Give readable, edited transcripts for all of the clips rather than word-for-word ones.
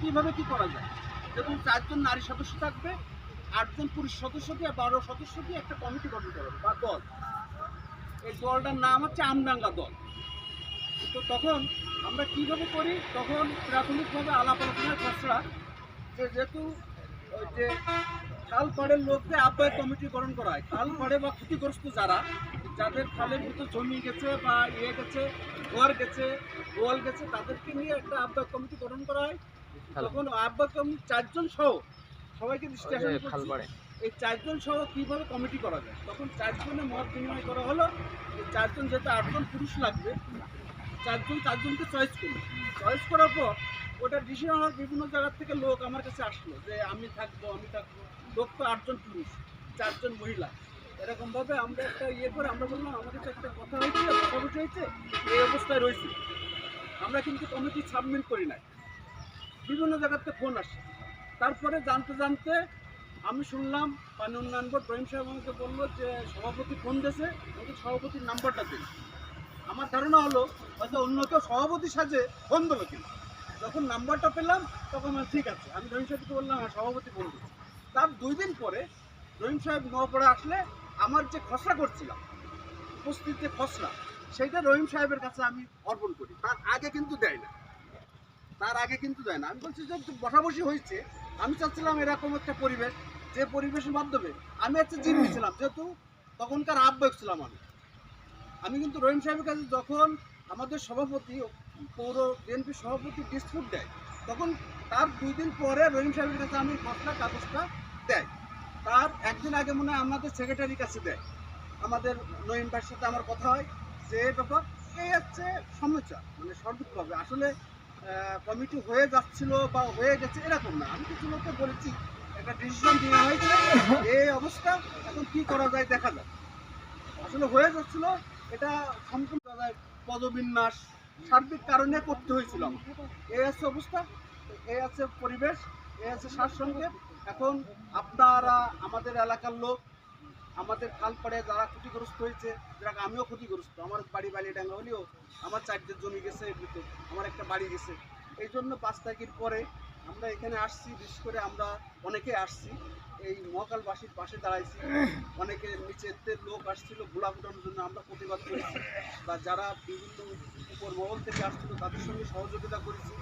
কীভাবে কী করা যায়। যেমন 4 জন নারী সদস্য থাকবে, 8 জন পুরুষ সদস্য দিয়ে 12 সদস্য দিয়ে একটা কমিটি গঠন করা হবে বা দল। এই দলটার নাম হচ্ছে আমডাঙ্গা দল। তো তখন আমরা কীভাবে করি, তখন প্রাথমিকভাবে আলাপ আলোচনার খসড়া যেহেতু ওই যে খাল পাড়ের লোকদের আহ্বায়ক কমিটি গঠন করা হয়। খাল পাড়ে বা ক্ষতিগ্রস্ত যাদের খালের ভিতর জমি গেছে বা গেছে, ঘর গেছে, গোয়াল গেছে, তাদেরকে নিয়ে একটা আহ্বায়ক কমিটি গঠন করা হয়। তখন আহ্বায়ক কমিটি 4 জন সহ সবাইকে দৃষ্টি আকর্ষণ করছি, এই 4 জন সহ কীভাবে কমিটি করা যায়। তখন 4 জনের মত বিনিময় করা হলো। এই 4 জন যেহেতু 8 জন পুরুষ লাগবে, 4 জনকে চয়েস করলো। চয়েস করার পর ওটা ডিসিশন হওয়ার বিভিন্ন জায়গার থেকে লোক আমার কাছে আসলো যে আমি থাকবো। লোক তো 8 জন পুরুষ, 4 জন মহিলা। এরকমভাবে আমরা একটা করে আমরা বললাম আমাদের তো একটা কথা হয়েছে, বসাবসি হয়েছে, এই অবস্থায় রয়েছে। আমরা কিন্তু কমিটি সাবমিট করি নাই। বিভিন্ন জায়গার থেকে ফোন আসে। তারপরে জানতে জানতে আমি শুনলাম পানি উন্নয়ন বোর্ড রহিম সাহেব আমাকে বললো যে সভাপতি ফোন দিয়েছে, আমাকে সভাপতির নাম্বারটা দিন। আমার ধারণা হলো হয়তো অন্য কেউ সভাপতি সাজে ফোন দিল কিনা। যখন নাম্বারটা পেলাম তখন ঠিক আছে, আমি রহিম সাহেবকে বললাম হ্যাঁ সভাপতি ফোন দিচ্ছি। তার 2 দিন পরে রহিম সাহেব নওপাড়া আসলে আমার যে খসড়া করছিলাম, উপস্থিত যে খসড়া, সেইটা রহিম সাহেবের কাছে আমি অর্পণ করি। তার আগে কিন্তু দেয় না। আমি বলছি যে বসাবসি হয়েছে, আমি চাচ্ছিলাম এরকম একটা পরিবেশ, যে পরিবেশের মাধ্যমে আমি একটা জিম্মি ছিলাম, যেহেতু তখনকার আহ্বায়ক ছিলাম আমি কিন্তু রহিম সাহেবের কাছে যখন আমাদের সভাপতি পৌর বিএনপি সভাপতি ডিসপুট দেয়, তখন তার 2 দিন পরে রহিম সাহেবের কাছে আমি খসড়া কাগজটা দেয়। তার একদিন আগে মনে হয় আমাদের সেক্রেটারির কাছে দেয়। আমাদের নয়ন ভাইয়ের সাথে আমার কথা হয় যে এই ব্যাপার, এই হচ্ছে সমস্যা। মানে সর্বিকভাবে আসলে কমিটি হয়ে যাচ্ছিল বা হয়ে গেছে এরকম না। আমি কিছু লোককে বলেছি, একটা ডিসিশন দেওয়া হয়েছে, এই অবস্থা, এখন কী করা যায় দেখা যাক। আসলে হয়ে যাচ্ছিল, এটা সম্পূর্ণ পদবিন্যাস সার্বিক কারণে করতে হয়েছিল। এই আছে অবস্থা, এই আছে পরিবেশ, এই আছে সারসংক্ষেপ। এখন আপনারা আমাদের এলাকার লোক, আমাদের খালপাড়ে যারা ক্ষতিগ্রস্ত হয়েছে, যারা আমিও ক্ষতিগ্রস্ত, আমার বাড়ি বালিডাঙ্গা হলেও আমার 4 জন জমি গেছে, আমার একটা বাড়ি গেছে। এই জন্য 5 তারিখের পরে আমরা এখানে আসছি। বিশেষ করে আমরা অনেকে আসছি, এই মহাকালবাসীর পাশে দাঁড়াইছি। অনেকে নিচের লোক আসছিল গোলা ফুটানোর জন্য, আমরা প্রতিবাদ করেছি। বা যারা বিভিন্ন উপর মহল থেকে আসছিল তাদের সঙ্গে সহযোগিতা করেছি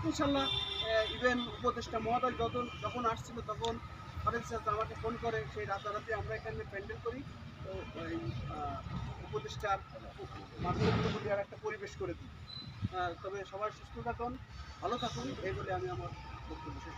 ইনশাল্লাহ। ইভেন উপদেষ্টা মহোদয় যখন আসছিল তখন ফারেজ স্যার আমাকে ফোন করে, সেই রাতারাতি আমরা এখানে প্যান্ডেল করি। তো এই উপদেষ্টার মাধ্যমে আর একটা পরিবেশ করে দিই। তবে সবাই সুস্থ থাকুন, ভালো থাকুন, এই বলে আমি আমার বক্তব্য শেষ